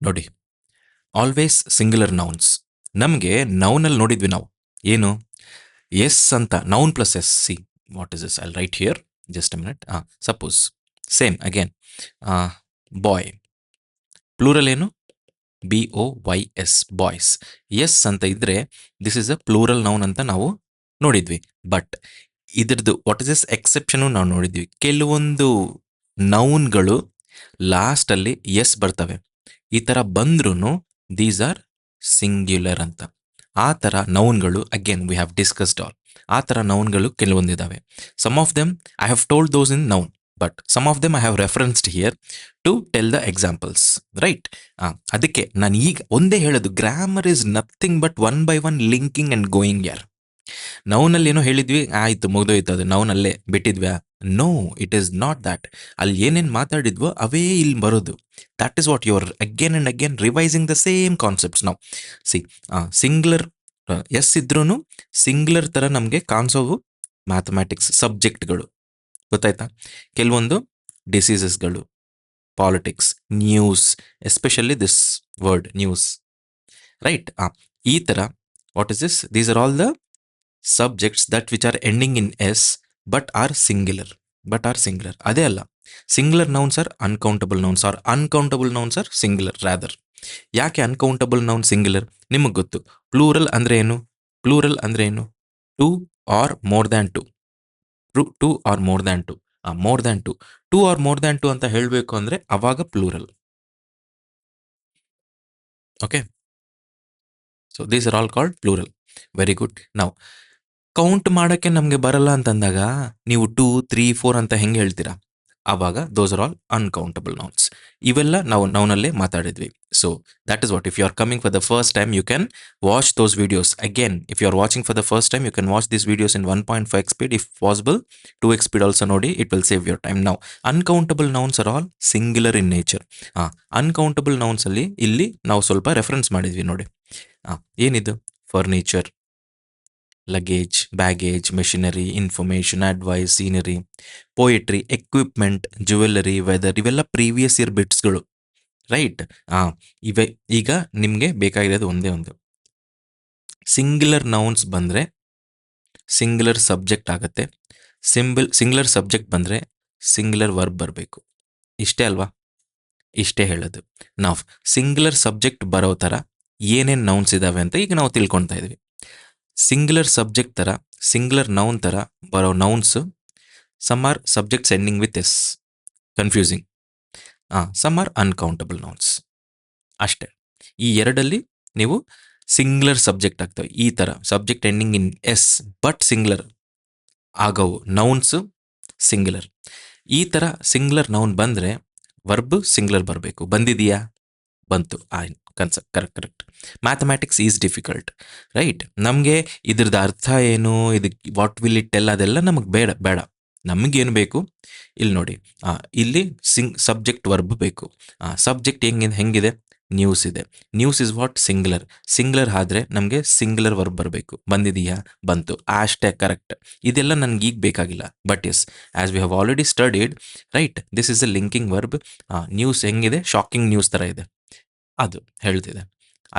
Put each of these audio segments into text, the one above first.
ನೋಡಿ, always singular nouns. ನಮಗೆ ನೌನಲ್ಲಿ ನೋಡಿದ್ವಿ ನಾವು ಏನು, ಎಸ್ ಅಂತ noun plus S. See what is this, I write here, just a minute. Suppose same again, boy plural ಏನು, BOYS, boys. S ಅಂತ ಇದ್ರೆ this is a plural noun ಅಂತ ನಾವು ನೋಡಿದ್ವಿ. ಬಟ್ ಇದ್ರದ್ದು ವಾಟ್ ಇಸ್ ದಿಸ್ ಎಕ್ಸೆಪ್ಷನ್ ನಾವು ನೋಡಿದ್ವಿ. ಕೆಲವೊಂದು ನೌನ್ಗಳು ಲಾಸ್ಟ್ ಅಲ್ಲಿ ಎಸ್ ಬರ್ತವೆ. ಈ ತರ ಬಂದ್ರೂ ದೀಸ್ ಆರ್ ಸಿಂಗ್ಯುಲರ್ ಅಂತ. ಆ ತರ ನೌನ್ಗಳು again we have discussed all. ಆ ತರ ನೌನ್ಗಳು ಕೆಲವೊಂದಿದಾವೆ. Some of them I have told those in noun, but some of them I have referenced here to tell the examples. Right. ಅದಕ್ಕೆ ನಾನು ಈಗ ಒಂದೇ ಹೇಳೋದು, grammar is nothing but one by one linking and going ಯಾರ್. ನೌನಲ್ಲಿ ಏನೋ ಹೇಳಿದ್ವಿ, ಆಯ್ತು ಮುಗ್ದೋಯ್ತು, ಅದು ನೌನಲ್ಲೇ ಬಿಟ್ಟಿದ್ವ್ಯಾ? No, it is not that. ಅಲ್ಲಿ ಏನೇನು ಮಾತಾಡಿದ್ವೋ ಅವೇ ಇಲ್ಲಿ ಬರೋದು. That is what your again and again revising the same concepts ನಾವು. ಸಿ, ಸಿಂಗ್ಯುಲರ್ ಎಸ್ ಇದ್ರೂ ಸಿಂಗ್ಯುಲರ್ ಥರ ನಮಗೆ ಕಾಣಿಸೋವು ಮ್ಯಾಥಮ್ಯಾಟಿಕ್ಸ್ ಸಬ್ಜೆಕ್ಟ್ಗಳು. ಗೊತ್ತಾಯ್ತಾ? ಕೆಲವೊಂದು ಡಿಸೀಸಸ್ಗಳು, politics, news, especially this word news. Right. ಈ ಥರ what is this, these are all the subjects that which are ending in s but are singular. ಅದೇ ಅಲ್ಲ, singular nouns are uncountable nouns, are uncountable nouns are singular rather. ಯಾಕೆ uncountable noun singular? ನಿಮಗೆ ಗೊತ್ತು. Plural ಅಂದ್ರೆ ಏನು? Plural ಅಂದ್ರೆ ಏನು? Two or more than two. Two or more than two. More than two. Two or more than two ಅಂತ ಹೇಳಬೇಕು ಅಂದ್ರೆ ಅವಾಗ plural. Okay, so these are all called plural. Very good. ನಾವು ಕೌಂಟ್ ಮಾಡೋಕ್ಕೆ ನಮಗೆ ಬರಲ್ಲ ಅಂತಂದಾಗ ನೀವು 2, 3, 4 ಅಂತ ಹೆಂಗೆ ಹೇಳ್ತೀರಾ? ಆವಾಗ those are all uncountable nouns. ಇವೆಲ್ಲ ನಾವು ನೌನಲ್ಲೇ ಮಾತಾಡಿದ್ವಿ. So that is what, if you are coming for the first time you can watch those videos again. If you are watching for the first time you can watch this videos in 1.5x speed, if possible 2x speed also ನೋಡಿ. It will save your time. ನಾವು uncountable nouns are all singular in nature. Uncountable nouns ಅಲ್ಲಿ ಇಲ್ಲಿ ನಾವು ಸ್ವಲ್ಪ reference ಮಾಡಿದ್ವಿ ನೋಡಿ. ಏನಿದು? Furniture, luggage, baggage, machinery, information, advice, scenery, poetry, equipment, jewellery, weather, ಇವೆಲ್ಲ ಪ್ರೀವಿಯಸ್ ಇಯರ್ ಬಿಟ್ಸ್ಗಳು. ರೈಟ್. ಇವೆ ಈಗ ನಿಮಗೆ ಬೇಕಾಗಿರೋದು ಒಂದೇ ಒಂದು, ಸಿಂಗ್ಯುಲರ್ ನೌನ್ಸ್ ಬಂದರೆ ಸಿಂಗ್ಯುಲರ್ ಸಬ್ಜೆಕ್ಟ್ ಆಗುತ್ತೆ. ಸಿಂಗ್ಯುಲರ್ ಸಬ್ಜೆಕ್ಟ್ ಬಂದರೆ ಸಿಂಗ್ಯುಲರ್ ವರ್ಬ್ ಬರಬೇಕು. ಇಷ್ಟೇ ಅಲ್ವಾ? ಇಷ್ಟೇ ಹೇಳೋದು. ನಾವು ಸಿಂಗ್ಯುಲರ್ ಸಬ್ಜೆಕ್ಟ್ ಬರೋ ಥರ ಏನೇನು ನೌನ್ಸ್ ಇದ್ದಾವೆ ಅಂತ ಈಗ ನಾವು ತಿಳ್ಕೊತಾ ಇದ್ವಿ. ಸಿಂಗ್ಯುಲರ್ ಸಬ್ಜೆಕ್ಟ್ ಥರ, ಸಿಂಗ್ಯುಲರ್ ನೌನ್ ಥರ ಬರೋ nouns, some are subjects ending with S, confusing. Some are uncountable nouns. ಅಷ್ಟೇ. ಈ ಎರಡಲ್ಲಿ ನೀವು ಸಿಂಗ್ಯುಲರ್ ಸಬ್ಜೆಕ್ಟ್ ಆಗ್ತವೆ. ಈ ಥರ subject ending in S but singular ಆಗವು ನೌನ್ಸು ಸಿಂಗ್ಯುಲರ್. ಈ ಥರ ಸಿಂಗ್ಯುಲರ್ ನೌನ್ ಬಂದರೆ ವರ್ಬ್ ಸಿಂಗ್ಯುಲರ್ ಬರಬೇಕು. ಬಂದಿದೆಯಾ? ಬಂತು. Correct. Mathematics is difficult. Right. ನಮಗೆ ಇದ್ರದ್ದು ಅರ್ಥ ಏನು, ಇದಕ್ಕೆ ವಾಟ್ ವಿಲ್ ಇಟ್ ಟೆಲ್, ಅದೆಲ್ಲ ನಮಗೆ ಬೇಡ. ನಮಗೇನು ಬೇಕು ಇಲ್ಲಿ ನೋಡಿ, ಇಲ್ಲಿ ಸಬ್ಜೆಕ್ಟ್ ವರ್ಬ್ ಬೇಕು. ಸಬ್ಜೆಕ್ಟ್ ಹೆಂಗಿದೆ? ನ್ಯೂಸ್ ಇದೆ. News is what? ಸಿಂಗ್ಯುಲರ್ ಆದ್ರೆ ನಮಗೆ ಸಿಂಗ್ಯುಲರ್ ವರ್ಬ್ ಬರಬೇಕು. ಬಂದಿದೆಯಾ? ಬಂತು. ಅಷ್ಟೇ, ಕರೆಕ್ಟ್. ಇದೆಲ್ಲ ನನಗೆ ಈಗ ಬೇಕಾಗಿಲ್ಲ. But yes, as we have already studied, right, this is a linking verb. News ಹೆಂಗಿದೆ? ಶಾಕಿಂಗ್ ನ್ಯೂಸ್ ಥರ ಇದೆ, ಅದು ಹೇಳ್ತಿದೆ.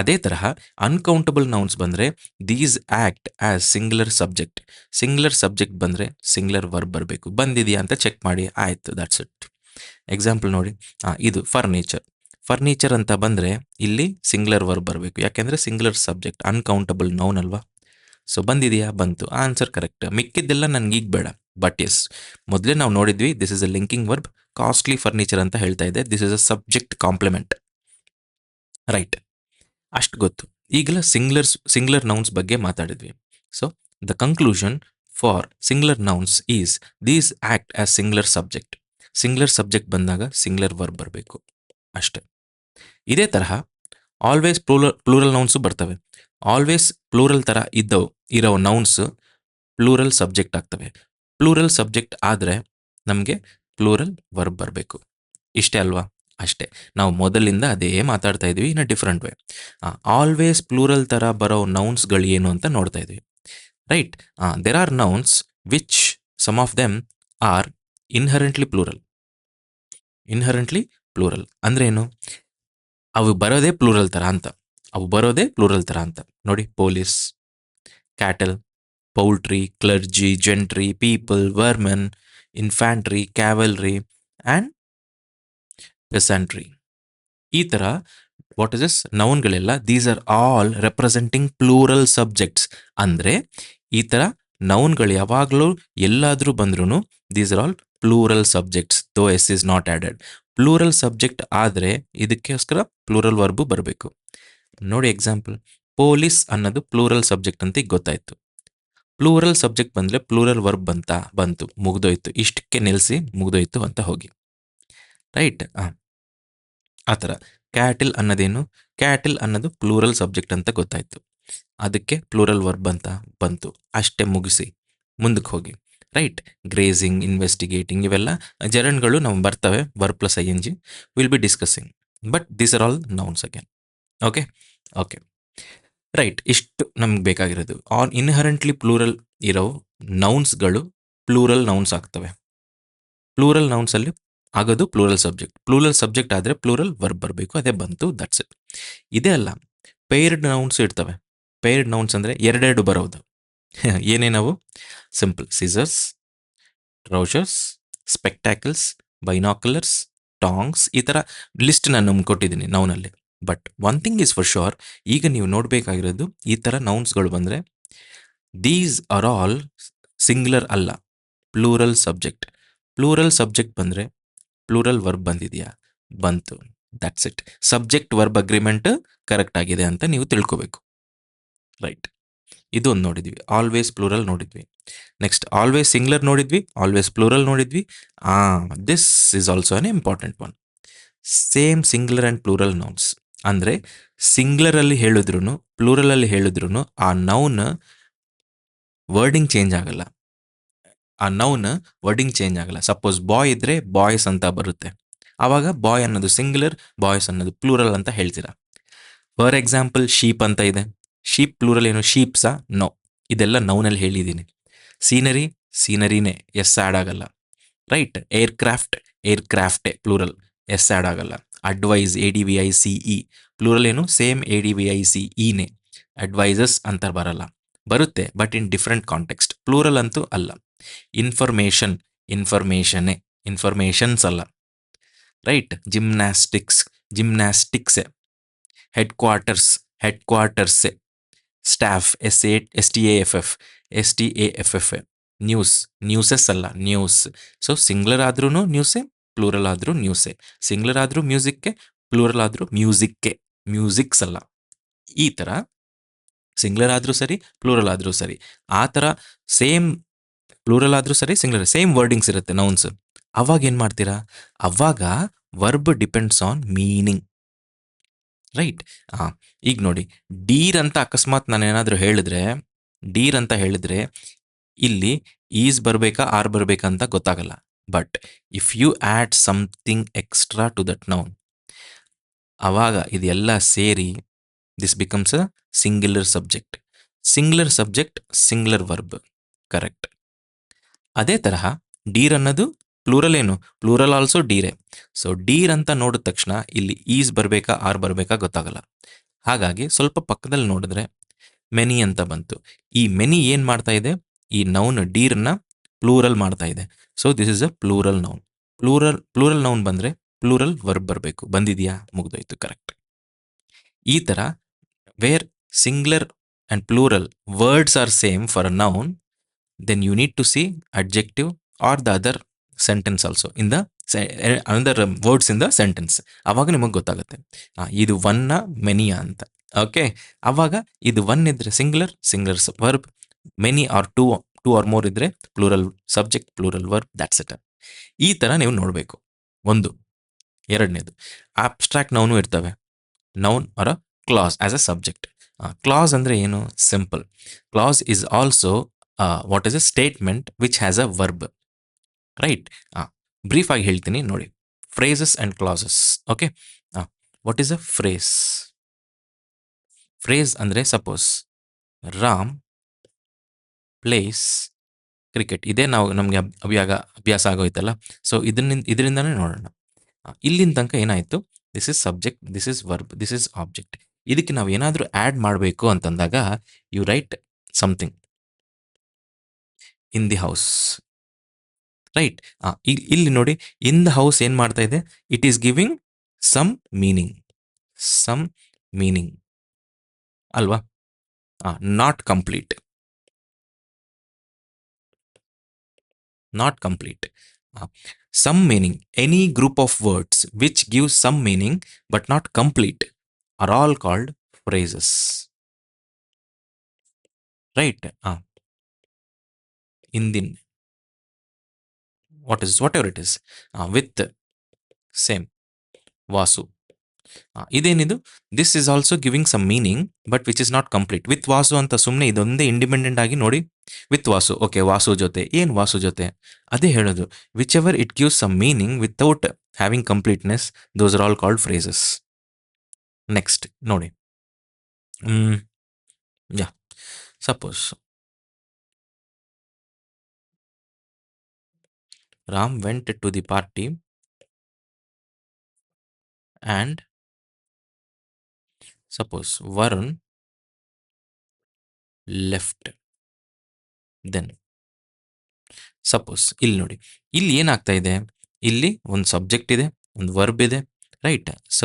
ಅದೇ ತರಹ ಅನ್ಕೌಂಟಬಲ್ ನೌನ್ಸ್ ಬಂದರೆ these act as singular subject. Singular subject ಬಂದರೆ ಸಿಂಗ್ಯುಲರ್ ವರ್ಬ್ ಬರಬೇಕು. ಬಂದಿದೆಯಾ ಅಂತ ಚೆಕ್ ಮಾಡಿ, ಆಯಿತು, ದಟ್ಸ್ ಇಟ್. ಎಕ್ಸಾಂಪಲ್ ನೋಡಿ, ಇದು ಫರ್ನಿಚರ್ ಅಂತ ಬಂದರೆ ಇಲ್ಲಿ ಸಿಂಗ್ಯುಲರ್ ವರ್ಬ್ ಬರಬೇಕು. ಯಾಕೆಂದರೆ ಸಿಂಗ್ಯುಲರ್ ಸಬ್ಜೆಕ್ಟ್, ಅನ್ಕೌಂಟಬಲ್ ನೌನ್ ಅಲ್ವಾ? ಸೊ ಬಂದಿದೆಯಾ? ಬಂತು. Answer correct. ಮಿಕ್ಕಿದ್ದೆಲ್ಲ ನನಗೆ ಈಗ ಬೇಡ. ಬಟ್ ಎಸ್, ಮೊದಲೇ ನಾವು ನೋಡಿದ್ವಿ, this is a linking verb. Costly furniture ಅಂತ ಹೇಳ್ತಾ ಇದೆ. This is a subject complement. Right. ಅಷ್ಟು ಗೊತ್ತು. ಈಗೆಲ್ಲ ಸಿಂಗ್ಯುಲರ್ ನೌನ್ಸ್ ಬಗ್ಗೆ ಮಾತಾಡಿದ್ವಿ. So the conclusion for singular nouns is these act as singular subject. Singular subject ಬಂದಾಗ ಸಿಂಗ್ಯುಲರ್ ವರ್ಬ್ ಬರಬೇಕು. ಅಷ್ಟೇ. ಇದೇ ತರಹ ಆಲ್ವೇಸ್ ಪ್ಲೂರಲ್ ನೌನ್ಸು ಬರ್ತವೆ. ಆಲ್ವೇಸ್ ಪ್ಲೂರಲ್ ಥರ ಇರೋ ನೌನ್ಸ್ ಪ್ಲೂರಲ್ ಸಬ್ಜೆಕ್ಟ್ ಆಗ್ತವೆ. ಪ್ಲೂರಲ್ ಸಬ್ಜೆಕ್ಟ್ ಆದರೆ ನಮಗೆ ಪ್ಲೂರಲ್ ವರ್ಬ್ ಬರಬೇಕು. ಇಷ್ಟೇ ಅಲ್ವಾ? ಅಷ್ಟೇ. ನಾವು ಮೊದಲಿಂದ ಅದೇ ಮಾತಾಡ್ತಾ ಇದ್ವಿ, in a different way. Always plural ಥರ ಬರೋ ನೌನ್ಸ್ಗಳು ಏನು ಅಂತ ನೋಡ್ತಾ ಇದ್ವಿ. Right. There are nouns which some of them are inherently plural. ಅಂದ್ರೆ ಏನು? ಅವು ಬರೋದೇ ಪ್ಲೂರಲ್ ಥರ ಅಂತ. ಅವು ಬರೋದೇ ಪ್ಲೂರಲ್ ಥರ ಅಂತ. ನೋಡಿ, police, cattle, poultry, clergy, gentry, people, vermin, infantry, cavalry and peasantry. ಈ ಥರ ವಾಟ್ ಇಸ್ ದಿಸ್ ನೌನ್ಗಳೆಲ್ಲ these are all representing plural subjects. ಅಂದರೆ ಈ ಥರ ನೌನ್ಗಳು ಯಾವಾಗಲೂ ಎಲ್ಲಾದರೂ ಬಂದ್ರೂ these are all plural subjects, though S is not added. Plural subject ಆದರೆ ಇದಕ್ಕೋಸ್ಕರ ಪ್ಲೂರಲ್ ವರ್ಬು ಬರಬೇಕು. ನೋಡಿ ಎಕ್ಸಾಂಪಲ್, ಪೊಲೀಸ್ ಅನ್ನೋದು ಪ್ಲೂರಲ್ ಸಬ್ಜೆಕ್ಟ್ ಅಂತ ಈಗ ಗೊತ್ತಾಯ್ತು. ಪ್ಲೂರಲ್ ಸಬ್ಜೆಕ್ಟ್ ಬಂದರೆ ಪ್ಲೂರಲ್ ವರ್ಬ್ ಬಂತು, ಮುಗ್ದೋಯ್ತು, ಇಷ್ಟಕ್ಕೆ ನಿಲ್ಲಿಸಿ ಮುಗ್ದೋಯ್ತು ಅಂತ ಹೋಗಿ. ರೈಟ್? ಆ ಥರ ಕ್ಯಾಟಿಲ್ ಅನ್ನೋದೇನು? ಕ್ಯಾಟಿಲ್ ಅನ್ನೋದು ಪ್ಲೂರಲ್ ಸಬ್ಜೆಕ್ಟ್ ಅಂತ ಗೊತ್ತಾಯ್ತು, ಅದಕ್ಕೆ ಪ್ಲೂರಲ್ ವರ್ಬ್ ಅಂತ ಬಂತು, ಅಷ್ಟೇ, ಮುಗಿಸಿ ಮುಂದಕ್ಕೆ ಹೋಗಿ. ರೈಟ್? ಗ್ರೇಸಿಂಗ್, ಇನ್ವೆಸ್ಟಿಗೇಟಿಂಗ್ ಇವೆಲ್ಲ ಜರಣ್ಗಳು ನಾವು ಬರ್ತವೆ, verb plus I N G, will be discussing. But these are all nouns again. Okay okay right. ಇಷ್ಟು ನಮ್ಗೆ ಬೇಕಾಗಿರೋದು. ಆನ್ ಇನ್ಹರೆಂಟ್ಲಿ ಪ್ಲೂರಲ್ ಇರೋ ನೌನ್ಸ್ಗಳು ಪ್ಲೂರಲ್ ನೌನ್ಸ್ ಆಗ್ತವೆ. ಪ್ಲೂರಲ್ ನೌನ್ಸಲ್ಲಿ ಆಗೋದು ಪ್ಲೂರಲ್ ಸಬ್ಜೆಕ್ಟ್. ಪ್ಲೂರಲ್ ಸಬ್ಜೆಕ್ಟ್ ಆದರೆ ಪ್ಲೂರಲ್ ವರ್ಬ್ ಬರಬೇಕು, ಅದೇ ಬಂತು, ದಟ್ಸ್ ಇಟ್. ಇದೇ ಅಲ್ಲ, ಪೇರ್ಡ್ ನೌನ್ಸ್ ಇರ್ತವೆ. ಪೇರ್ಡ್ ನೌನ್ಸ್ ಅಂದರೆ ಎರಡೆರಡು ಬರೋದು. ಏನೇನವು? Simple, scissors, trousers, spectacles, binoculars, tongs, ಈ ಥರ ಲಿಸ್ಟ್ ನಾನು ನಿಮ್ಗೆ ಕೊಟ್ಟಿದ್ದೀನಿ ನೌನಲ್ಲಿ. But one thing is for sure, ಈಗ ನೀವು ನೋಡಬೇಕಾಗಿರೋದು ಈ ಥರ ನೌನ್ಸ್ಗಳು ಬಂದರೆ ದೀಸ್ ಆರ್ ಆಲ್ ಸಿಂಗ್ಯುಲರ್ ಅಲ್ಲ, ಪ್ಲೂರಲ್ ಸಬ್ಜೆಕ್ಟ್. ಪ್ಲೂರಲ್ ಸಬ್ಜೆಕ್ಟ್ ಬಂದರೆ ಪ್ಲೂರಲ್ ವರ್ಬ್ ಬಂದಿದೆಯಾ? ಬಂತು, that's it. Subject verb agreement correct ಆಗಿದೆ ಅಂತ ನೀವು ತಿಳ್ಕೋಬೇಕು. ರೈಟ್? ಇದು ಒಂದು ನೋಡಿದ್ವಿ. ಆಲ್ವೇಸ್ ಪ್ಲೂರಲ್ ನೋಡಿದ್ವಿ. ನೆಕ್ಸ್ಟ್ ಆಲ್ವೇಸ್ ಸಿಂಗ್ಯುಲರ್ ನೋಡಿದ್ವಿ, ಆಲ್ವೇಸ್ ಪ್ಲೂರಲ್ ನೋಡಿದ್ವಿ. This is also an important one. Same singular and plural nouns ಅಂದರೆ ಸಿಂಗ್ಯುಲರಲ್ಲಿ ಹೇಳಿದ್ರು ಪ್ಲೂರಲಲ್ಲಿ ಹೇಳಿದ್ರು ಆ ನೌನ್ ವರ್ಡಿಂಗ್ ಚೇಂಜ್ ಆಗಲ್ಲ. ಆ ನೌನ್ ವರ್ಡಿಂಗ್ ಚೇಂಜ್ ಆಗಲ್ಲ. ಸಪೋಸ್ ಬಾಯ್ ಇದ್ದರೆ ಬಾಯ್ಸ್ ಅಂತ ಬರುತ್ತೆ, ಆವಾಗ ಬಾಯ್ ಅನ್ನೋದು ಸಿಂಗ್ಯುಲರ್, ಬಾಯ್ಸ್ ಅನ್ನೋದು ಪ್ಲೂರಲ್ ಅಂತ ಹೇಳ್ತೀರಾ. ಫಾರ್ ಎಕ್ಸಾಂಪಲ್, ಶೀಪ್ ಅಂತ ಇದೆ. ಶೀಪ್ ಪ್ಲೂರಲ್ ಏನು? ಶೀಪ್ಸಾ? ನೋ. ಇದೆಲ್ಲ ನೌನಲ್ಲಿ ಹೇಳಿದ್ದೀನಿ. ಸೀನರಿ, ಸೀನರಿನೇ, ಎಸ್ ಆ್ಯಡ್ ಆಗಲ್ಲ. ರೈಟ್? ಏರ್ಕ್ರಾಫ್ಟ್, ಏರ್ಕ್ರಾಫ್ಟೇ ಪ್ಲೂರಲ್, ಎಸ್ ಆ್ಯಡ್ ಆಗಲ್ಲ. ಅಡ್ವೈಸ್, ADVICE ಪ್ಲೂರಲ್ ಏನು? ಸೇಮ್ ADVICEನೇ. ಅಡ್ವೈಸಸ್ ಅಂತ ಬರಲ್ಲ, ಬರುತ್ತೆ but in different context. Plural ಅಂತೂ ಅಲ್ಲ. ಇನ್ಫಾರ್ಮೇಷನ್, ಇನ್ಫಾರ್ಮೇಷನ್ನೇ, ಇನ್ಫಾರ್ಮೇಷನ್ಸ್ ಅಲ್ಲ. ರೈಟ್? ಜಿಮ್ನಾಸ್ಟಿಕ್ಸ್, ಜಿಮ್ನಾಸ್ಟಿಕ್ಸೇ. ಹೆಡ್ ಕ್ವಾರ್ಟರ್ಸ್, ಹೆಡ್ ಕ್ವಾರ್ಟರ್ಸೇ. ಸ್ಟಾಫ್, STAFF, ನ್ಯೂಸ್, ನ್ಯೂಸಸ್ ಅಲ್ಲ, ನ್ಯೂಸ್. ಸೊ ಸಿಂಗ್ಯುಲರ್ ಆದ್ರೂ ನ್ಯೂಸೇ, ಪ್ಲೂರಲ್ ಆದರೂ ನ್ಯೂಸೇ. ಸಿಂಗ್ಯುಲರ್ ಆದರೂ ಮ್ಯೂಸಿಕ್ಗೆ, ಪ್ಲೂರಲ್ ಆದರೂ ಮ್ಯೂಸಿಕ್ಗೆ, ಮ್ಯೂಸಿಕ್ಸ್ ಅಲ್ಲ. ಈ ಥರ ಸಿಂಗ್ಯುಲರ್ ಆದರೂ ಸರಿ, ಪ್ಲೂರಲ್ ಆದರೂ ಸರಿ, ಆ ಥರ ಸೇಮ್ ಪ್ಲೂರಲ್ ಆದರೂ ಸರಿ, ಸಿಂಗ್ಯುಲರ್ ಸೇಮ್ ವರ್ಡಿಂಗ್ಸ್ ಇರುತ್ತೆ ನೌನ್ಸ್. ಅವಾಗ ಏನು ಮಾಡ್ತೀರಾ? ಅವಾಗ verb depends on meaning. Right? ಈಗ ನೋಡಿ, ಡೀರ್ ಅಂತ ಅಕಸ್ಮಾತ್ ನಾನು ಏನಾದರೂ ಹೇಳಿದ್ರೆ, ಡೀರ್ ಅಂತ ಹೇಳಿದ್ರೆ ಇಲ್ಲಿ ಈಸ್ ಬರಬೇಕಾ ಆರ್ ಬರಬೇಕಾ ಅಂತ ಗೊತ್ತಾಗಲ್ಲ. But if you add something extra to that noun, ಆವಾಗ ಇದೆಲ್ಲ ಸೇರಿ this becomes a singular subject. Singular subject, singular verb, correct. ಅದೇ ತರಹ ಡೀರ್ ಅನ್ನೋದು ಪ್ಲೂರಲ್ ಏನು? ಪ್ಲೂರಲ್ ಆಲ್ಸೋ ಡೀರೇ. ಸೊ ಡೀರ್ ಅಂತ ನೋಡಿದ ತಕ್ಷಣ ಇಲ್ಲಿ ಈಸ್ ಬರಬೇಕಾ ಆರ್ ಬರಬೇಕಾ ಗೊತ್ತಾಗಲ್ಲ. ಹಾಗಾಗಿ ಸ್ವಲ್ಪ ಪಕ್ಕದಲ್ಲಿ ನೋಡಿದ್ರೆ ಮೆನಿ ಅಂತ ಬಂತು. ಈ ಮೆನಿ ಏನು ಮಾಡ್ತಾ ಇದೆ? ಈ ನೌನ್ ಡೀರ್ನ ಪ್ಲೂರಲ್ ಮಾಡ್ತಾ ಇದೆ. So this is a plural noun. Plural noun ಬಂದರೆ ಪ್ಲೂರಲ್ ವರ್ಬ್ ಬರಬೇಕು. ಬಂದಿದೆಯಾ? ಮುಗ್ದೋಯ್ತು, ಕರೆಕ್ಟ್. ಈ ಥರ where singular and plural words are same for a noun, then you need to see adjective or the other sentence also in the another words in the sentence. ಆವಾಗ ನಿಮಗೆ ಗೊತ್ತಾಗುತ್ತೆ ಇದು ಒನ್ನ ಮೆನಿಯಾ ಅಂತ. ಓಕೆ, ಆವಾಗ ಇದು ಒನ್ ಇದ್ರೆ singular, singular verb. Many or two or more ಇದ್ರೆ plural subject, plural verb, that's it. ಈ ಥರ ನೀವು ನೋಡಬೇಕು. ಒಂದು. ಎರಡನೇದು, ಆಬ್ಸ್ಟ್ರಾಕ್ಟ್ ನೌನು ಇರ್ತವೆ. Noun or a clause as a subject. Clause ಅಂದರೆ ಏನು? Simple. Clause is also what is a statement which has a verb. Right? Brief ಆಗಿ ಹೇಳ್ತೀನಿ ನೋಡಿ. Phrases and clauses. Okay, what is a phrase? Phrase ಅಂದರೆ suppose Ram plays cricket. ಇದೇ ನಮಗೆ ಅಭ್ಯಾಸ ಆಗೋಯ್ತಲ್ಲ. So ಇದರಿಂದನೇ ನೋಡೋಣ. ಇಲ್ಲಿನ ತನಕ ಏನಾಯಿತು? This is subject, this is verb, this is object. ಇದಕ್ಕೆ ನಾವು ಏನಾದರೂ ಆ್ಯಡ್ ಮಾಡಬೇಕು ಅಂತಂದಾಗ you write something in the house, right. ಇಲ್ಲಿ ನೋಡಿ, ಇನ್ ದ ಹೌಸ್ ಏನು ಮಾಡ್ತಾ ಇದೆ, it is giving some meaning, some meaning ಅಲ್ವಾ? Not complete, not complete. Some meaning, any group of words which give some meaning but not complete are all called phrases, right. ಇಂದಿನ್ whatever it is, with same ವಾಸು. ಇದೇನಿದು, this is also giving some meaning but which is not complete. With ವಾಸು ಅಂತ ಸುಮ್ಮನೆ ಇದೊಂದೇ independent ಆಗಿ ನೋಡಿ, with Vasu, okay, Vasu ಜೊತೆ ಏನು, ವಾಸು ಜೊತೆ ಅದೇ ಹೇಳೋದು. Whichever it gives some meaning without having completeness, those are all called phrases. Next ನೋಡಿ, yeah suppose Ram went to the party and suppose Varun left, then suppose ಇಲ್ಲಿ ನೋಡಿ, ಇಲ್ಲಿ ಏನಾಗ್ತಾ ಇದೆ, ಇಲ್ಲಿ ಒಂದು ಸಬ್ಜೆಕ್ಟ್ ಇದೆ, ಒಂದು ವರ್ಬ್ ಇದೆ, right. So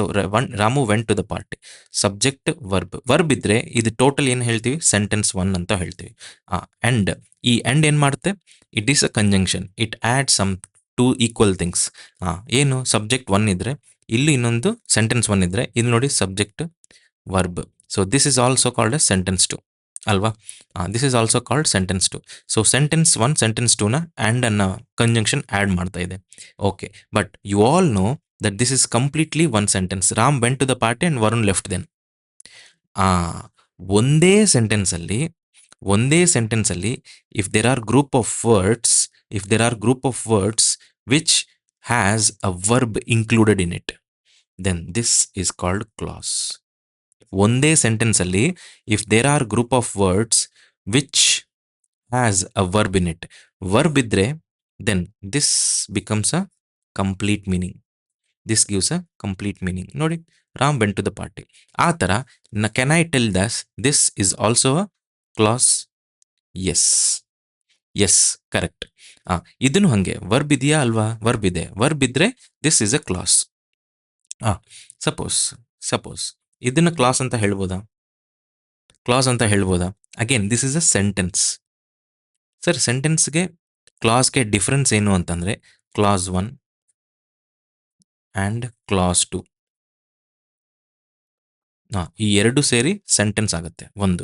Ramu went to the party, subject verb, verb ಇದ್ರೆ ಇದು ಟೋಟಲ್ ಏನು ಹೇಳ್ತೀವಿ, ಸೆಂಟೆನ್ಸ್ 1 ಅಂತ ಹೇಳ್ತೀವಿ. ಎಂಡ್, ಈ ಎಂಡ್ ಏನು ಮಾಡುತ್ತೆ, it is a conjunction, it add some two equal things. ಏನು, ಸಬ್ಜೆಕ್ಟ್ 1 ಇದ್ರೆ ಇಲ್ಲಿ ಇನ್ನೊಂದು ಸೆಂಟೆನ್ಸ್ 1 ಇದ್ರೆ ಇಲ್ಲಿ ನೋಡಿ subject verb. So this is also called as sentence 2 ಅಲ್ವಾ? This is also called sentence 2. So sentence 1 sentence 2ನ ಆ್ಯಂಡ್ ಅನ್ನೋ ಕಂಜಂಕ್ಷನ್ ಆ್ಯಡ್ ಮಾಡ್ತಾ ಇದೆ. Okay, but you all know that this is completely one sentence. Ram went to the party and Varun left then. ಒಂದೇ ಸೆಂಟೆನ್ಸಲ್ಲಿ if there are group of words which has a verb included in it, then this is called clause. ಒಂದೇ ಸೆಂಟೆನ್ಸಲ್ಲಿ if there are group of words which has a verb in it, verb ಇದ್ರೆ then this becomes a complete meaning, this gives a complete meaning. ನೋಡಿ, Ram went to the party, ಆ ಥರ can I tell this is also a clause? Yes correct. ಇದನ್ನು ಹಾಗೆ, verb ಇದೆಯಾ ಅಲ್ವಾ, verb ಇದೆ, verb ಇದ್ರೆ this is a clause. Suppose ಇದನ್ನು ಕ್ಲಾಸ್ ಅಂತ ಹೇಳ್ಬೋದಾ? Again this is a sentence. Sir, ಸೆಂಟೆನ್ಸ್ಗೆ ಕ್ಲಾಸ್ಗೆ ಡಿಫ್ರೆನ್ಸ್ ಏನು ಅಂತಂದರೆ, ಕ್ಲಾಸ್ 1 ಆ್ಯಂಡ್ ಕ್ಲಾಸ್ 2, ಈ ಎರಡು ಸೇರಿ ಸೆಂಟೆನ್ಸ್ ಆಗುತ್ತೆ ಒಂದು.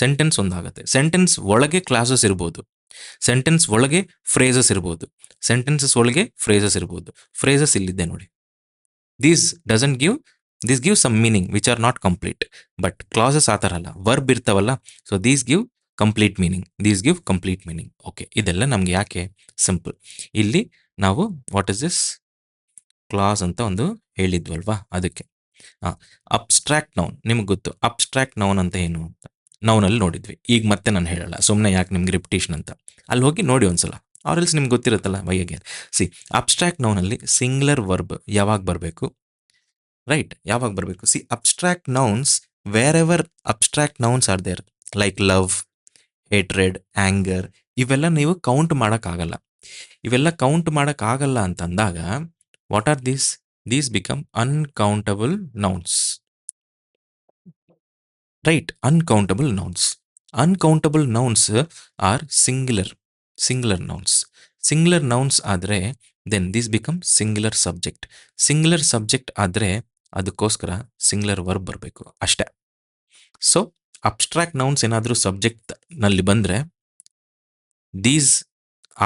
ಸೆಂಟೆನ್ಸ್ ಒಂದಾಗುತ್ತೆ. ಸೆಂಟೆನ್ಸ್ ಒಳಗೆ ಕ್ಲಾಸಸ್ ಇರ್ಬೋದು, ಸೆಂಟೆನ್ಸ್ ಒಳಗೆ ಫ್ರೇಸಸ್ ಇರ್ಬೋದು, ಫ್ರೇಸಸ್ ಇಲ್ಲಿದೆ ನೋಡಿ. This give some meaning which are not complete, but clauses ಆ ಥರ ಅಲ್ಲ, ವರ್ಬ್ ಇರ್ತಾವಲ್ಲ, so these give complete meaning. Okay, ಇದೆಲ್ಲ ನಮ್ಗೆ ಯಾಕೆ? ಸಿಂಪಲ್. ಇಲ್ಲಿ ನಾವು ವಾಟ್ ಇಸ್ ದಿಸ್ ಕ್ಲಾಸ್ ಅಂತ ಒಂದು ಹೇಳಿದ್ವಲ್ವಾ, ಅದಕ್ಕೆ. ಅಬ್ಸ್ಟ್ರಾಕ್ಟ್ ನೌನ್ ನಿಮ್ಗೆ ಗೊತ್ತು. ಅಬ್ಸ್ಟ್ರಾಕ್ಟ್ ನೌನ್ ಅಂತ ಏನು ಅಂತ ನೌನಲ್ಲಿ ನೋಡಿದ್ವಿ. ಈಗ ಮತ್ತೆ ನಾನು ಹೇಳಲ್ಲ, ಸುಮ್ಮನೆ ಯಾಕೆ ನಿಮ್ಗೆ ರಿಪಿಟೇಷನ್ ಅಂತ. ಅಲ್ಲಿ ಹೋಗಿ ನೋಡಿ ಒಂದ್ಸಲ, ಆರ್ಎಲ್ಸ್ ನಿಮ್ಗೆ ಗೊತ್ತಿರುತ್ತಲ್ಲ ವೈಗೆ. ಅಬ್ಸ್ಟ್ರಾಕ್ಟ್ ನೌನಲ್ಲಿ ಸಿಂಗ್ಯುಲರ್ ವರ್ಬ್ ಯಾವಾಗ ಬರಬೇಕು, ರೈಟ್? ಯಾವಾಗ ಬರಬೇಕು? Abstract nouns, wherever abstract nouns are there, like love, hatred, anger, ಇವೆಲ್ಲ ನೀವು ಕೌಂಟ್ ಮಾಡೋಕ್ಕಾಗಲ್ಲ. ಅಂತಂದಾಗ what are these? These become uncountable nouns, right? Uncountable nouns are singular nouns ಆದರೆ then these become singular subject ಆದರೆ ಅದಕ್ಕೋಸ್ಕರ singular verb ಬರಬೇಕು ಅಷ್ಟೇ. So abstract nouns ಏನಾದರೂ ಸಬ್ಜೆಕ್ಟ್ ನಲ್ಲಿ ಬಂದರೆ these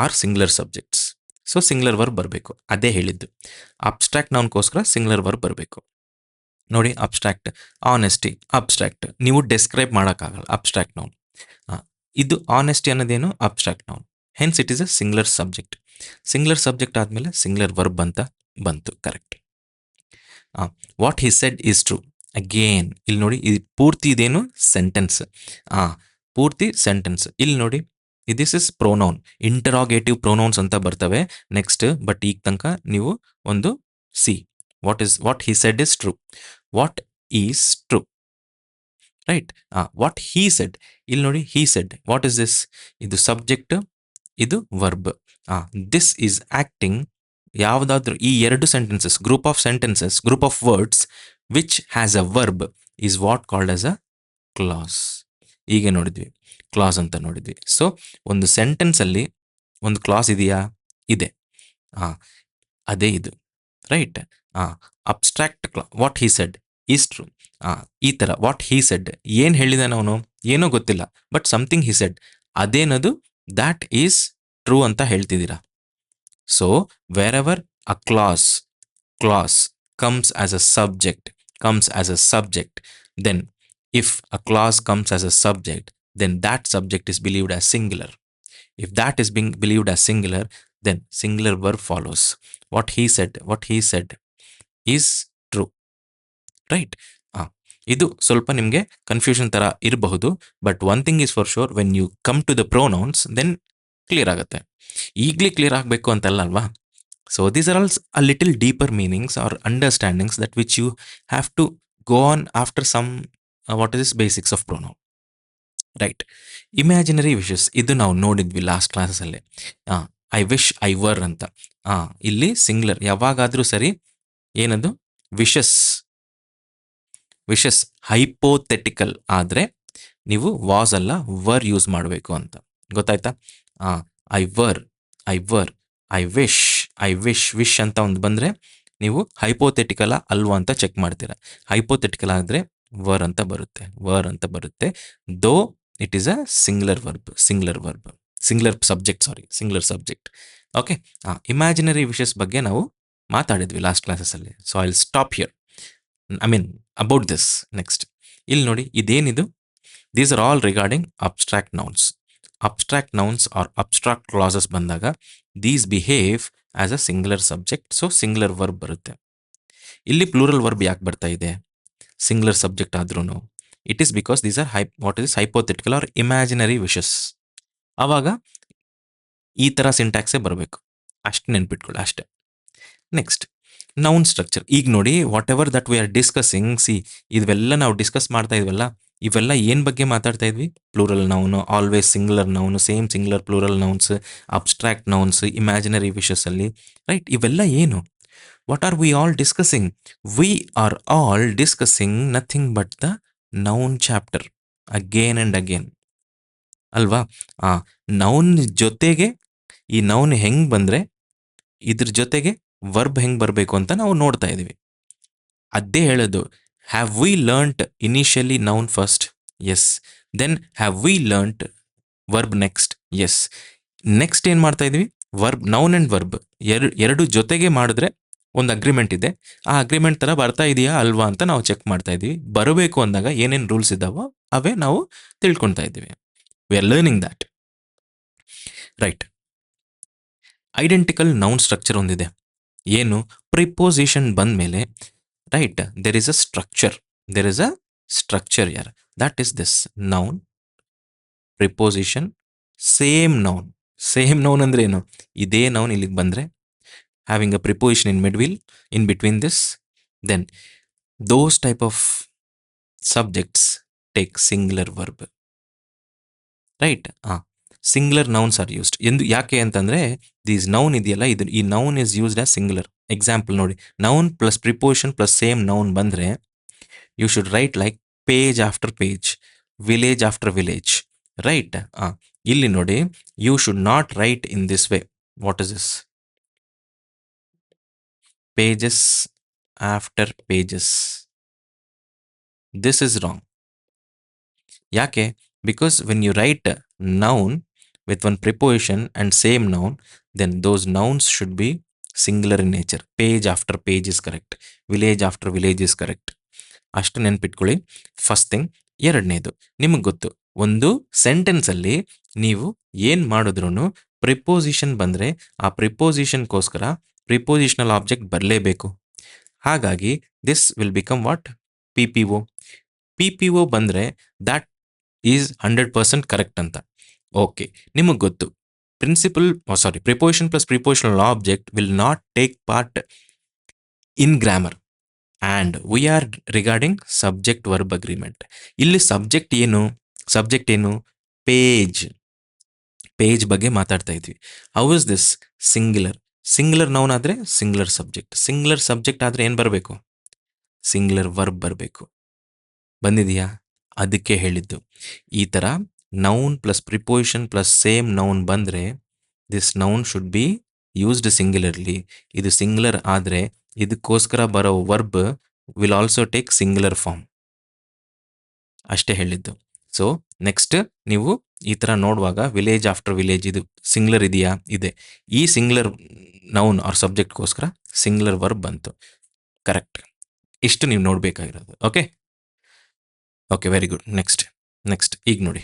are singular subjects, so singular verb ಬರಬೇಕು. ಅದೇ ಹೇಳಿದ್ದು, ಅಬ್ಸ್ಟ್ರಾಕ್ಟ್ ನೌನ್ಗೋಸ್ಕರ ಸಿಂಗ್ಯುಲರ್ ವರ್ಬ್ ಬರಬೇಕು. ನೋಡಿ, ಅಬ್ಸ್ಟ್ರಾಕ್ಟ್, ಆನೆಸ್ಟಿ, ಅಬ್ಸ್ಟ್ರಾಕ್ಟ್, ನೀವು ಡಿಸ್ಕ್ರೈಬ್ ಮಾಡೋಕ್ಕಾಗಲ್ಲ ಅಬ್ಸ್ಟ್ರಾಕ್ಟ್ ನೌನ್. ಇದು ಆನೆಸ್ಟಿ ಅನ್ನೋದೇನು, abstract noun, hence it is a singular subject ಆದಮೇಲೆ ಸಿಂಗ್ಯುಲರ್ ವರ್ಬ್ ಅಂತ ಬಂತು, correct. What he said is true, again ಇಲ್ಲಿ ನೋಡಿ, ಇದು ಪೂರ್ತಿ ಇದೇನು ಸೆಂಟೆನ್ಸ್, ಪೂರ್ತಿ ಸೆಂಟೆನ್ಸ್. ಇಲ್ಲಿ ನೋಡಿ, this is pronoun, interrogative pronouns ಅಂತ ಬರ್ತವೆ ನೆಕ್ಸ್ಟ್. ಬಟ್ ಈಗ ತನಕ ನೀವು ಒಂದು what he said is true. What is true, right? What he said, ಇಲ್ಲಿ ನೋಡಿ, he said, what is this? ಇದು ಸಬ್ಜೆಕ್ಟ್, ಇದು ವರ್ಬ್. ದಿಸ್ ಈಸ್ ಆಕ್ಟಿಂಗ್, ಯಾವುದಾದ್ರೂ ಈ ಎರಡು sentences, group of words which has a verb is what called as a class. ಈಗ ನೋಡಿದ್ವಿ, class ಅಂತ ನೋಡಿದ್ವಿ. ಸೊ ಒಂದು ಸೆಂಟೆನ್ಸ್ ಅಲ್ಲಿ ಒಂದು ಕ್ಲಾಸ್ ಇದೆಯಾ? ಇದೆ. ಅದೇ ಇದು, right? Abstract what he said is true. ಈ ತರ ವಾಟ್ ಹಿ ಸೆಡ್, ಏನ್ ಹೇಳಿದಾನ ಅವನು, ಏನೋ ಗೊತ್ತಿಲ್ಲ, ಬಟ್ ಸಮಥಿಂಗ್ ಹಿ ಸೆಡ್, ಅದೇನದು, ದ್ಯಾಟ್ ಈಸ್ ಟ್ರೂ ಅಂತ ಹೇಳ್ತಿದ್ದೀರಾ. So wherever a class comes as a subject, then if a clause comes as a subject, then that subject is believed as singular. If that is being believed as singular, then singular verb follows. What he said is true, right? ಇದು ಸ್ವಲ್ಪ ನಿಮಗೆ confusion ತರ ಇರಬಹುದು, but one thing is for sure, when you come to the pronouns then clear ಆಗುತ್ತೆ. ಈಗಲೇ clear ಆಗಬೇಕು ಅಂತಲ್ಲ ಅಲ್ವಾ? So these are all a little deeper meanings or understandings that which you have to go on after some basics of pronoun, right? Imaginary wishes, ಇದು ನಾವು ನೋಡಿದ್ವಿ last ಕ್ಲಾಸಲ್ಲಿ. I wish I var ಅಂತ. ಇಲ್ಲಿ singular ಯಾವಾಗಾದ್ರೂ ಸರಿ, ಏನದು, wishes hypothetical ಆದ್ರೆ ನೀವು ವಾಸ್ ಅಲ್ಲ ವರ್ ಯೂಸ್ ಮಾಡಬೇಕು ಅಂತ, ಗೊತ್ತಾಯ್ತಾ? ಐ ವರ್, ಐ ವಿಶ್ ಅಂತ ಒಂದು ಬಂದ್ರೆ ನೀವು ಹೈಪೋಥೆಟಿಕಲ್ ಅಲ್ವಾ ಅಂತ ಚೆಕ್ ಮಾಡ್ತೀರಾ. ಹೈಪೋಥೆಟಿಕಲ್ ಆದ್ರೆ ವರ್ ಅಂತ ಬರುತ್ತೆ. Though it is a singular subject. Okay, imaginary wishes ಬಗ್ಗೆ ನಾವು ಮಾತಾಡಿದ್ವಿ ಲಾಸ್ಟ್ ಕ್ಲಾಸಲ್ಲಿ. So I will stop here, about this. Next ಇಲ್ಲಿ ನೋಡಿ, ಇದೇನಿದು, these are all regarding abstract nouns or abstract clauses ಬಂದಾಗ these behave as a singular subject. So singular verb ಬರುತ್ತೆ. ಇಲ್ಲಿ ಪ್ಲೂರಲ್ ವರ್ಬ್ ಯಾಕೆ ಬರ್ತಾ ಇದೆ ಸಿಂಗ್ಯುಲರ್ ಸಬ್ಜೆಕ್ಟ್ ಆದ್ರೂ? It is because these are hypothetical or imaginary wishes. ಆವಾಗ ಈ ತರ ಸಿಂಟ್ಯಾಕ್ಸೇ ಬರಬೇಕು, ಅಷ್ಟು ನೆನ್ಪಿಟ್ಕೊಳ್ಳಿ ಅಷ್ಟೇ. Next noun structure. ಈಗ ನೋಡಿ, what ever that we are discussing, ಇವೆಲ್ಲ ನಾವು ಡಿಸ್ಕಸ್ ಮಾಡ್ತಾ ಇದ್ವಲ್ಲ, ಇವೆಲ್ಲ ಏನ್ ಬಗ್ಗೆ ಮಾತಾಡ್ತಾ ಇದ್ವಿ? Plural noun, always singular noun, same singular plural nouns, abstract nouns, imaginary wishes ಅಲ್ಲಿ, ರೈಟ್? ಇವೆಲ್ಲ ಏನು? What are we all discussing? We are all discussing nothing but the noun chapter again and again, ಅಲ್ವಾ? Noun ಜೊತೆಗೆ ಈ noun ಹೆಂಗ್ ಬಂದ್ರೆ ಇದ್ರ ಜೊತೆಗೆ ವರ್ಬ್ ಹೆಂಗ್ ಬರಬೇಕು ಅಂತ ನಾವು ನೋಡ್ತಾ ಇದೀವಿ. ಅದೇ ಹೇಳೋದು, have we learnt initially noun first? Yes. Then have we learnt verb next? Yes. Next ಏನ್ ಮಾಡ್ತಾ ಇದೀವಿ? ವರ್ಬ್, ನೌನ್ ಅಂಡ್ ವರ್ಬ್ ಎರಡು ಜೊತೆಗೆ ಮಾಡಿದ್ರೆ ಒಂದು ಅಗ್ರಿಮೆಂಟ್ ಇದೆ. ಆ ಅಗ್ರಿಮೆಂಟ್ ತರ ಬರ್ತಾ ಇದೆಯಾ ಅಲ್ವಾ ಅಂತ ನಾವು ಚೆಕ್ ಮಾಡ್ತಾ ಇದೀವಿ. ಬರಬೇಕು ಅಂದಾಗ ಏನೇನು ರೂಲ್ಸ್ ಇದ್ದಾವೋ ಅವೇ ನಾವು ತಿಳ್ಕೊಳ್ತಾ ಇದ್ದೀವಿ. We are learning that, right? Identical noun structure ಒಂದಿದೆ. ಏನು? ಪ್ರಿಪೋಸಿಷನ್ ಬಂದ್ಮೇಲೆ, right, there is a structure ಯಾರ್, that is this noun, preposition, same noun ಅಂದ್ರೆ ಏನು? ಇದೇ ನೌನ್ ಇಲ್ಲಿಗೆ ಬಂದ್ರೆ having a preposition in between this, then those type of subjects take singular verb, right? Singular nouns are used. ಯಾಕೆ ಅಂತಂದ್ರೆ these noun ಇದೆಯಲ್ಲ, ಈ noun is used as singular. Example ನೋಡಿ, noun plus preposition plus same noun ಬಂದ್ರೆ you should write like page after page, village after village, right? ಇಲ್ಲಿ ನೋಡಿ, you should not write in this way. What is this? Pages after pages. This is wrong. ಯಾಕೆ? Because when you write noun with one preposition and same noun, then those nouns should be singular in nature. Page after page is correct. Village after village is correct. ಅಷ್ಟು ನೆನ್ಪಿಟ್ಕೊಳ್ಳಿ. First thing. ಎರಡನೇದು, ನಿಮಗೆ ಗೊತ್ತು, ಒಂದು sentence ಅಲ್ಲಿ ನೀವು ಏನ್ ಮಾಡಿದ್ರು ಪ್ರಿಪೋಸಿಷನ್ ಬಂದ್ರೆ ಆ ಪ್ರಿಪೋಸಿಷನ್ಗೋಸ್ಕರ ಪ್ರಿಪೋಸಿಷನಲ್ ಆಬ್ಜೆಕ್ಟ್ ಬರಲೇಬೇಕು. ಹಾಗಾಗಿ this will become what? PPO ಬಂದ್ರೆ ದಟ್ ಈಸ್ 100% ಕರೆಕ್ಟ್ ಅಂತ. ಓಕೆ, ನಿಮಗೆ ಗೊತ್ತು, preposition plus prepositional object will not take part in grammar. And we are regarding subject verb agreement. ಇಲ್ಲಿ ಸಬ್ಜೆಕ್ಟ್ ಏನು ಪೇಜ್. ಪೇಜ್ ಬಗ್ಗೆ ಮಾತಾಡ್ತಾ ಇದ್ವಿ. How is this singular noun ಆದರೆ ಸಿಂಗ್ಯುಲರ್ ಸಬ್ಜೆಕ್ಟ್ ಆದರೆ ಏನು ಬರಬೇಕು, ಸಿಂಗ್ಯುಲರ್ ವರ್ಬ್ ಬರಬೇಕು. ಬಂದಿದೆಯಾ? ಅದಕ್ಕೆ ಹೇಳಿದ್ದು ಈ ಥರ noun plus preposition plus same noun ಬಂದರೆ this noun should be used singularly. ಇದು ಸಿಂಗ್ಯುಲರ್ ಆದರೆ ಇದಕ್ಕೋಸ್ಕರ ಬರೋ verb will also take singular form. ಅಷ್ಟೇ ಹೇಳಿದ್ದು. ಸೊ ನೆಕ್ಸ್ಟ್ ನೀವು ಈ ಥರ ನೋಡುವಾಗ ವಿಲೇಜ್ ಆಫ್ಟರ್ ವಿಲೇಜ್ ಇದು ಸಿಂಗ್ಯುಲರ್ ಇದೆಯಾ? ಇದೆ. ಈ ಸಿಂಗ್ಯುಲರ್ ನೌನ್ ಆರ್ ಸಬ್ಜೆಕ್ಟ್ಗೋಸ್ಕರ ಸಿಂಗ್ಯುಲರ್ ವರ್ಬ್ ಬಂತು. ಕರೆಕ್ಟ್. ಇಷ್ಟು ನೀವು ನೋಡಬೇಕಾಗಿರೋದು. Okay okay, very good. Next ಈಗ ನೋಡಿ.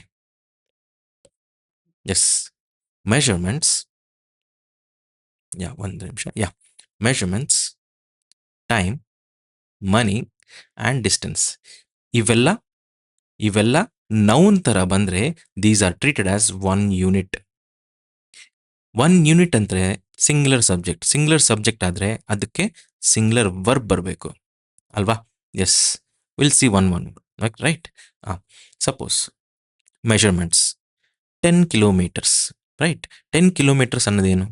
Yes, measurements. ಒಂದು ನಿಮಿಷ. Measurements, time, money and distance ಇವೆಲ್ಲ ನೌನ್ ಥರ ಬಂದರೆ these are treated as one unit. ಅಂದರೆ ಸಿಂಗ್ಯುಲರ್ ಸಬ್ಜೆಕ್ಟ್ ಆದರೆ ಅದಕ್ಕೆ ಸಿಂಗ್ಯುಲರ್ ವರ್ಬ್ ಬರಬೇಕು ಅಲ್ವಾ? Yes, will see one right. Suppose measurements 10 kilometres, right. 10 kilometres ಅನ್ನೋದೇನು?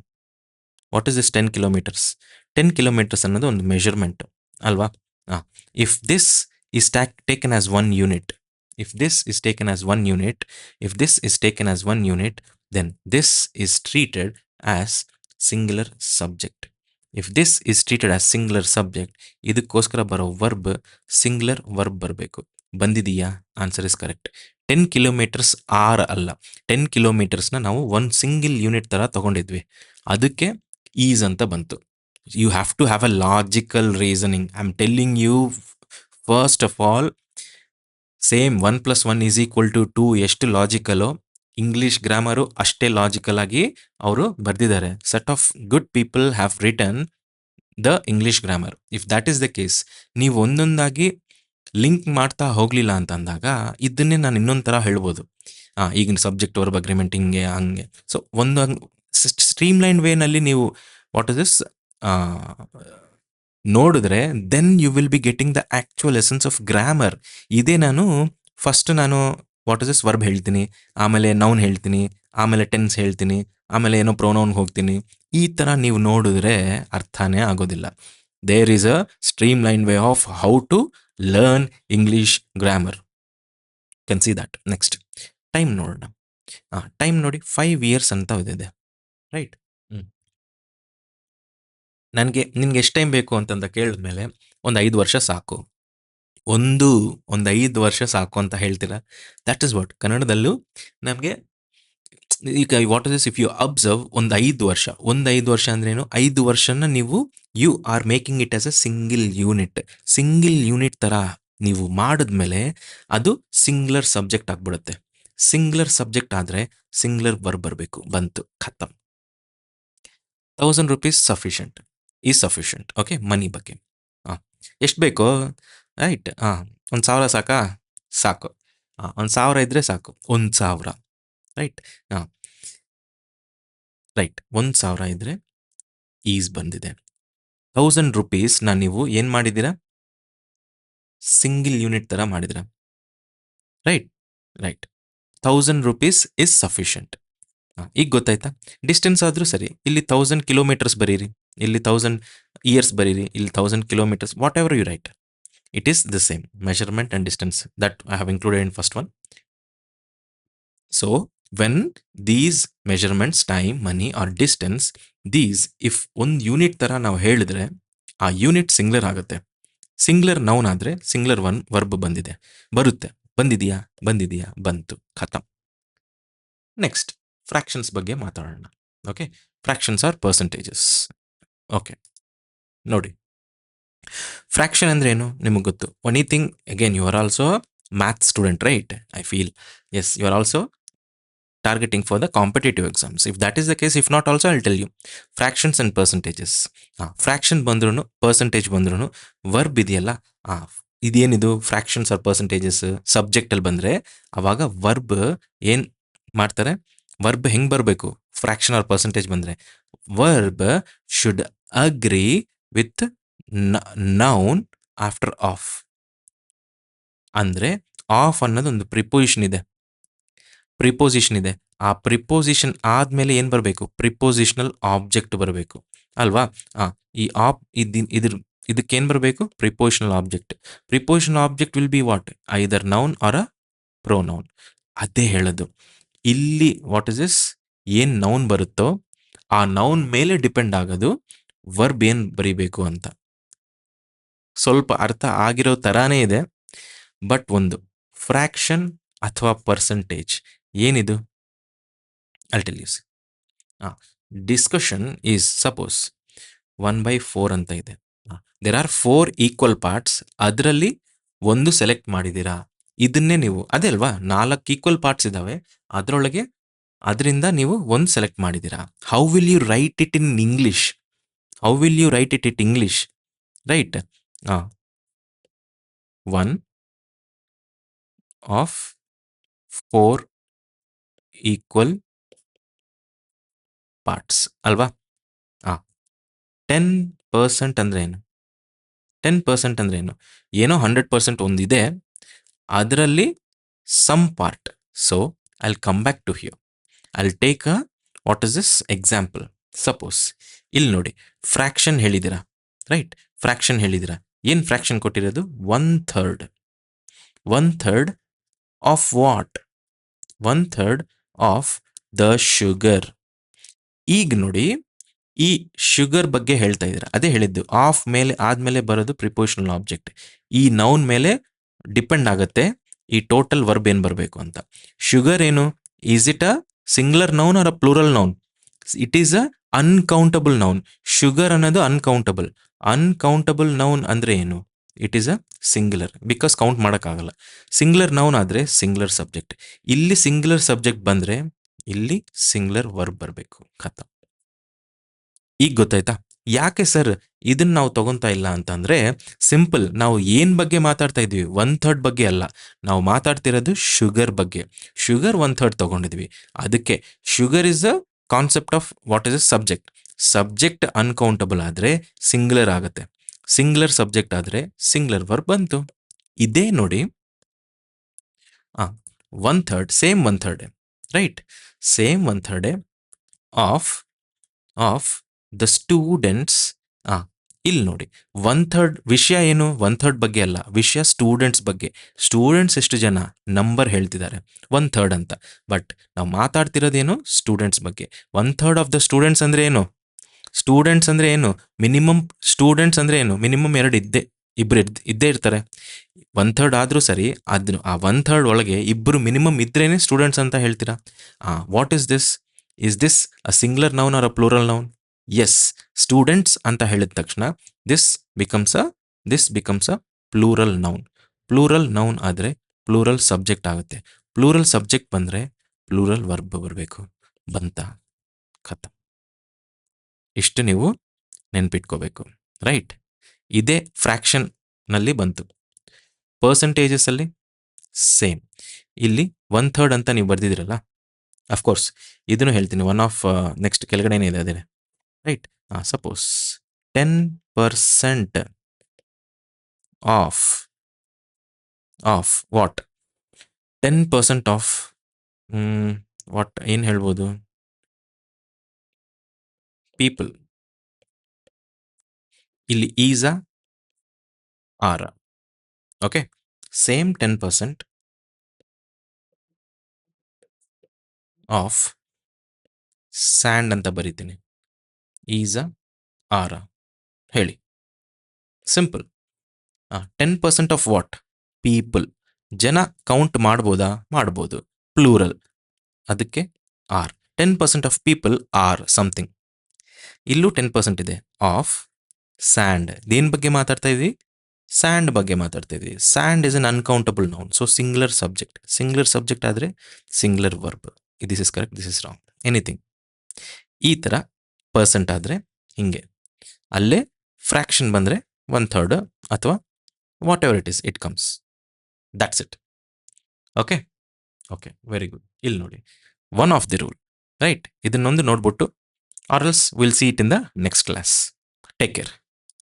What is this 10 kilometres? 10 kilometres ಅನ್ನೋದು ಒಂದು ಮೆಷರ್ಮೆಂಟ್ ಅಲ್ವಾ? If this is taken as one unit, if this is taken as one unit, then this is treated as singular subject. If this is treated as singular subject, ಇದಕ್ಕೋಸ್ಕರ ಬರೋ verb singular verb ಬರಬೇಕು. ಬಂದಿದೆಯಾ? Answer is correct. 10 kilometres ಅಲ್ಲ, 10 ಕಿಲೋಮೀಟರ್ಸ್ನ ನಾವು ಒಂದು single unit ಥರ ತಗೊಂಡಿದ್ವಿ, ಅದಕ್ಕೆ is ಅಂತ ಬಂತು. You have to have a logical reasoning. I am telling you, first of all, same 1 + 1 = 2 ಎಷ್ಟು ಲಾಜಿಕಲೋ, ಇಂಗ್ಲಿಷ್ ಗ್ರಾಮರು ಅಷ್ಟೇ ಲಾಜಿಕಲ್ ಆಗಿ ಅವರು ಬರೆದಿದ್ದಾರೆ. Set of good people have written the English grammar. If that is the case, ನೀವು ಒಂದೊಂದಾಗಿ link ಮಾಡ್ತಾ ಹೋಗಲಿಲ್ಲ ಅಂತಂದಾಗ ಇದನ್ನೇ ನಾನು ಇನ್ನೊಂದು ಥರ ಹೇಳ್ಬೋದು. ಈಗಿನ ಸಬ್ಜೆಕ್ಟ್ ವರ್ಬ್ ಅಗ್ರಿಮೆಂಟ್ ಹಂಗೆ. ಸೊ ಒಂದು ಸ್ಟ್ರೀಮ್ಲೈನ್ ವೇನಲ್ಲಿ ನೀವು ವಾಟ್ ಇಸ್ ದಿಸ್ ನೋಡಿದ್ರೆ then you will be getting the actual essence of grammar. ಇದೇ ನಾನು ವಾಟ್ ಇಸ್ ದಿಸ್ ವರ್ಬ್ ಹೇಳ್ತೀನಿ, ಆಮೇಲೆ ನೌನ್ ಹೇಳ್ತೀನಿ, ಆಮೇಲೆ ಟೆನ್ಸ್ ಹೇಳ್ತೀನಿ, ಆಮೇಲೆ ಏನೋ ಪ್ರೊನೌನ್ಗೆ ಹೋಗ್ತೀನಿ. ಈ ಥರ ನೀವು ನೋಡಿದ್ರೆ ಅರ್ಥನೇ ಆಗೋದಿಲ್ಲ. There is a streamline way of how to learn English grammar. Can see that. Next time ನೋಡೋಣ. ಟೈಮ್ ನೋಡಿ, 5 years ಅಂತ ಇದೆ, ರೈಟ್. ನಿನ್ಗೆ ಎಷ್ಟು ಟೈಮ್ ಬೇಕು ಅಂತಂದ ಕೇಳಿದ್ಮೇಲೆ ಒಂದು 5 ವರ್ಷ ಸಾಕು, ಒಂದು 5 ವರ್ಷ ಸಾಕು ಅಂತ ಹೇಳ್ತೀರಾ. ದ್ಯಾಟ್ ಇಸ್ ವಾಟ್ ಕನ್ನಡದಲ್ಲೂ ನಮಗೆ ಈಗ what is this, if you observe ಒಂದು 5 ವರ್ಷ ಅಂದ್ರೇನು? 5 ವರ್ಷನ ನೀವು you are making it as a single unit ಥರ ನೀವು ಮಾಡಿದ್ಮೇಲೆ ಅದು ಸಿಂಗ್ಯುಲರ್ ಸಬ್ಜೆಕ್ಟ್ ಆಗ್ಬಿಡುತ್ತೆ. ಸಿಂಗ್ಯುಲರ್ ಸಬ್ಜೆಕ್ಟ್ ಆದರೆ ಸಿಂಗ್ಯುಲರ್ ವರ್ಬ್ ಬರಬೇಕು. ಬಂತು, ಖತಮ್. 1000 rupees ಸಫಿಷಿಯಂಟ್. ಓಕೆ, ಮನಿ ಬಗ್ಗೆ ಎಷ್ಟು ಬೇಕೋ, ರೈಟ್. 1,000 ಸಾಕಾ? ಸಾಕು. 1,000 ಇದ್ರೆ ಸಾಕು. 1,000, ರೈಟ್. 1,000 ಇದ್ರೆ ಈಸ್ ಬಂದಿದೆ. 1000 rupeesನ ನೀವು ಏನು ಮಾಡಿದ್ದೀರಾ? ಸಿಂಗಲ್ ಯೂನಿಟ್ ಥರ ಮಾಡಿದಿರ, ರೈಟ್. 1000 rupees is sufficient. ಈಗ ಗೊತ್ತಾಯ್ತಾ? ಡಿಸ್ಟೆನ್ಸ್ ಆದರೂ ಸರಿ, ಇಲ್ಲಿ 1000 kilometers ಬರೀರಿ, ಇಲ್ಲಿ 1000 years ಬರೀರಿ, ಇಲ್ಲಿ 1000 kilometers, whatever you write, it is the same measurement and distance that I have included in first one. So when these measurements, time, money or distance, if ಒಂದು unit ಥರ ನಾವು ಹೇಳಿದ್ರೆ ಆ unit singular ಆಗುತ್ತೆ. Singular noun ಆದರೆ singular verb ಬಂದಿದೆಯಾ? ಬಂತು, ಖತಮ್. ನೆಕ್ಸ್ಟ್ ಫ್ರಾಕ್ಷನ್ಸ್ ಬಗ್ಗೆ ಮಾತಾಡೋಣ. Okay, fractions or percentages. Okay ನೋಡಿ, ಫ್ರಾಕ್ಷನ್ ಅಂದ್ರೆ ಏನು ನಿಮಗೆ ಗೊತ್ತು. One thing again, you are also maths student, right? I feel yes, you are also targeting for the competitive exams. If that is the case, if not also I will tell you fractions and percentages. Fraction ಬಂದ್ರೂ percentage ಬಂದ್ರೂ verb ಇದೆಯಲ್ಲ, ಇದೇನಿದು fractions or percentages ಸಬ್ಜೆಕ್ಟಲ್ಲಿ ಬಂದರೆ ಅವಾಗ verb ಏನು ಮಾಡ್ತಾರೆ? Verb ಹೆಂಗೆ ಬರಬೇಕು? ಫ್ರಾಕ್ಷನ್ ಆರ್ ಪರ್ಸೆಂಟೇಜ್ ಬಂದರೆ verb should agree with noun after of. ಅಂದರೆ ಆಫ್ ಅನ್ನೋದು ಒಂದು ಪ್ರಿಪೊಸಿಷನ್ ಇದೆ. ಆ ಪ್ರಿಪೊಸಿಷನ್ ಆದಮೇಲೆ ಏನು ಬರಬೇಕು? ಪ್ರಿಪೊಸಿಷನಲ್ ಆಬ್ಜೆಕ್ಟ್ ಬರಬೇಕು ಅಲ್ವಾ? ಈ ಇದಕ್ಕೇನು ಬರಬೇಕು? Prepositional object. Prepositional object will be what? Either noun or a pronoun. ಅದೇ ಹೇಳೋದು ಇಲ್ಲಿ. What is this? ಏನು ನೌನ್ ಬರುತ್ತೋ ಆ ನೌನ್ ಮೇಲೆ ಡಿಪೆಂಡ್ ಆಗೋದು ವರ್ಬ್ ಏನು ಬರೀಬೇಕು ಅಂತ. ಸ್ವಲ್ಪ ಅರ್ಥ ಆಗಿರೋ ಥರಾನೇ ಇದೆ. ಬಟ್ ಒಂದು ಫ್ರ್ಯಾಕ್ಷನ್ ಅಥವಾ ಪರ್ಸೆಂಟೇಜ್ ಏನಿದು? I'll tell you. Discussion is suppose 1/4 ಅಂತ ಇದೆ. There are 4 equal parts. ಅದರಲ್ಲಿ ಒಂದು ಸೆಲೆಕ್ಟ್ ಮಾಡಿದ್ದೀರಾ. ಇದನ್ನೇ ನೀವು ಅದೇ ಅಲ್ವಾ, 4 ಈಕ್ವಲ್ ಪಾರ್ಟ್ಸ್ ಇದ್ದಾವೆ, ಅದರಿಂದ ನೀವು ಒಂದು ಸೆಲೆಕ್ಟ್ ಮಾಡಿದ್ದೀರಾ. How will you write it in English? Right. 1 of 4 equal parts ಅಲ್ವಾ? 10% ಅಂದ್ರೆ ಏನು? 10% ಅಂದ್ರೆ ಏನು? ಏನೋ 100% ಒಂದಿದೆ, ಅದರಲ್ಲಿ some part. So I'll come back to here. I'll take what is this example. Suppose ಇಲ್ಲಿ ನೋಡಿ, ಫ್ರ್ಯಾಕ್ಷನ್ ಹೇಳಿದ್ದೀರಾ, ರೈಟ್? ಫ್ರ್ಯಾಕ್ಷನ್ ಹೇಳಿದ್ದೀರಾ. ಏನು ಫ್ರ್ಯಾಕ್ಷನ್ ಕೊಟ್ಟಿರೋದು? 1/3. 1/3 of what? 1/3 of the sugar. ಈಗ ನೋಡಿ, ಈ ಶುಗರ್ ಬಗ್ಗೆ ಹೇಳ್ತಾ ಇದ್ದೀರಾ. ಅದೇ ಹೇಳಿದ್ದು, ಆಫ್ ಮೇಲೆ ಆದಮೇಲೆ ಬರೋದು ಪ್ರಿಪೊಸಿಷನಲ್ ಆಬ್ಜೆಕ್ಟ್. ಈ ನೌನ್ ಮೇಲೆ ಡಿಪೆಂಡ್ ಆಗುತ್ತೆ ಈ ಟೋಟಲ್ ವರ್ಬ್ ಏನು ಬರಬೇಕು ಅಂತ. ಶುಗರ್ ಏನು? Is it a singular noun or a plural noun? It is a uncountable noun. Sugar ಅನ್ನೋದು ಅನ್ಕೌಂಟಬಲ್. ಅನ್ಕೌಂಟಬಲ್ ನೌನ್ ಅಂದರೆ ಏನು? It is a singular, because count ಮಾಡೋಕ್ಕಾಗಲ್ಲ. ಸಿಂಗ್ಯುಲರ್ ನೌನ್ ಆದರೆ ಸಿಂಗ್ಯುಲರ್ ಸಬ್ಜೆಕ್ಟ್. ಇಲ್ಲಿ ಸಿಂಗ್ಯುಲರ್ ಸಬ್ಜೆಕ್ಟ್ ಬಂದರೆ ಇಲ್ಲಿ singular verb ಬರಬೇಕು. ಖತಮ್. ಈಗ ಗೊತ್ತಾಯ್ತಾ ಯಾಕೆ ಸರ್ ಇದನ್ನ ನಾವು ತಗೊಂತಾ ಇಲ್ಲ ಅಂತಂದ್ರೆ? ಸಿಂಪಲ್. ನಾವು ಏನ್ ಬಗ್ಗೆ ಮಾತಾಡ್ತಾ ಇದೀವಿ? 1/3 ಬಗ್ಗೆ ಅಲ್ಲ, ನಾವು ಮಾತಾಡ್ತಿರೋದು ಶುಗರ್ ಬಗ್ಗೆ. ಶುಗರ್ 1/3 ತಗೊಂಡಿದ್ವಿ. ಅದಕ್ಕೆ sugar is a concept of what is a subject. Subject uncountable ಆದ್ರೆ ಸಿಂಗ್ಯುಲರ್ ಆಗುತ್ತೆ. ಸಿಂಗ್ಯುಲರ್ ಸಬ್ಜೆಕ್ಟ್ ಆದ್ರೆ ಸಿಂಗ್ಯುಲರ್ ವರ್ಬ್ ಬಂತು. ಇದೇ ನೋಡಿ, 1/3 same 1/3 right. Same 1/3 of the students. ಇಲ್ಲಿ ನೋಡಿ, 1/3 ವಿಷಯ ಏನು? 1/3 ಬಗ್ಗೆ ಅಲ್ಲ, ವಿಷಯ ಸ್ಟೂಡೆಂಟ್ಸ್ ಬಗ್ಗೆ. ಸ್ಟೂಡೆಂಟ್ಸ್ ಎಷ್ಟು ಜನ? ನಂಬರ್ ಹೇಳ್ತಿದ್ದಾರೆ 1/3 ಅಂತ. ಬಟ್ ನಾವು ಮಾತಾಡ್ತಿರೋದೇನು? ಸ್ಟೂಡೆಂಟ್ಸ್ ಬಗ್ಗೆ. 1/3 ಆಫ್ ದ ಸ್ಟೂಡೆಂಟ್ಸ್ ಅಂದ್ರೆ ಏನು? ಸ್ಟೂಡೆಂಟ್ಸ್ ಅಂದ್ರೆ ಏನು? ಮಿನಿಮಮ್ ಸ್ಟೂಡೆಂಟ್ಸ್ ಅಂದ್ರೆ ಏನು? ಮಿನಿಮಮ್ ಇಬ್ಬರು ಇದ್ದೇ ಇರ್ತಾರೆ. 1/3 ಆದ್ರೂ ಸರಿ, ಅದನ್ನು ಆ 1/3 ಒಳಗೆ ಇಬ್ಬರು ಮಿನಿಮಮ್ ಇದ್ರೇನೆ ಸ್ಟೂಡೆಂಟ್ಸ್ ಅಂತ ಹೇಳ್ತೀರಾ. What is this? Is this a singular noun or a plural noun? Yes. Students ಅಂತ ಹೇಳಿದ ತಕ್ಷಣ this becomes a plural noun. Plural noun ಆದರೆ ಪ್ಲೂರಲ್ ಸಬ್ಜೆಕ್ಟ್ ಆಗುತ್ತೆ. ಪ್ಲೂರಲ್ ಸಬ್ಜೆಕ್ಟ್ ಬಂದರೆ ಪ್ಲೂರಲ್ ವರ್ಬ್ ಬರಬೇಕು. ಬಂತ? ಖತಮ್. ಇಷ್ಟು ನೀವು ನೆನ್ಪಿಟ್ಕೋಬೇಕು, ರೈಟ್? ಇದೇ ಫ್ರ್ಯಾಕ್ಷನ್ ನಲ್ಲಿ ಬಂತು. ಪರ್ಸೆಂಟೇಜಸ್ ಅಲ್ಲಿ ಸೇಮ್. ಇಲ್ಲಿ 1/3 ಅಂತ ನೀವು ಬರ್ದಿದ್ದೀರಲ್ಲ, ಅಫ್ಕೋರ್ಸ್ ಇದನ್ನು ಹೇಳ್ತೀನಿ. ಒನ್ ಆಫ್ ನೆಕ್ಸ್ಟ್ ಕೆಳಗಡೆ ಇದೆ ಅದೇ, right? Suppose 10% of what? 10% of what ಏನು ಹೇಳ್ಬೋದು? ಪೀಪಲ್. ಇಲ್ಲಿ is are. Okay, same 10% of sand ಅಂತ ಬರೀತೀನಿ. ಈಸ್ ಆರ್ ಹೇಳಿ. ಸಿಂಪಲ್. 10% of what? ಪೀಪಲ್. ಜನ ಕೌಂಟ್ ಮಾಡ್ಬೋದಾ? ಮಾಡ್ಬೋದು. ಪ್ಲೂರಲ್, ಅದಕ್ಕೆ are. 10% of people are something. ಇಲ್ಲೂ 10% ಇದೆ. Of and. ದೇನ್ ಬಗ್ಗೆ ಮಾತಾಡ್ತಾ ಇದ್ವಿ? ಸ್ಯಾಂಡ್ ಬಗ್ಗೆ ಮಾತಾಡ್ತಾ ಇದ್ವಿ. Sand is an uncountable noun. So singular subject. Singular subject ಆದರೆ singular verb. This is correct, this is wrong, anything. ಈ ಥರ ಪರ್ಸೆಂಟ್ ಆದರೆ ಹಿಂಗೆ. ಅಲ್ಲೇ ಫ್ರ್ಯಾಕ್ಷನ್ ಬಂದರೆ 1/3 ಅಥವಾ whatever it is, it comes. That's it. Okay, very good. ಇಲ್ಲಿ ನೋಡಿ, one of the rule, right? ಇದನ್ನೊಂದು ನೋಡ್ಬಿಟ್ಟು, or else will see it in the next class. Take care.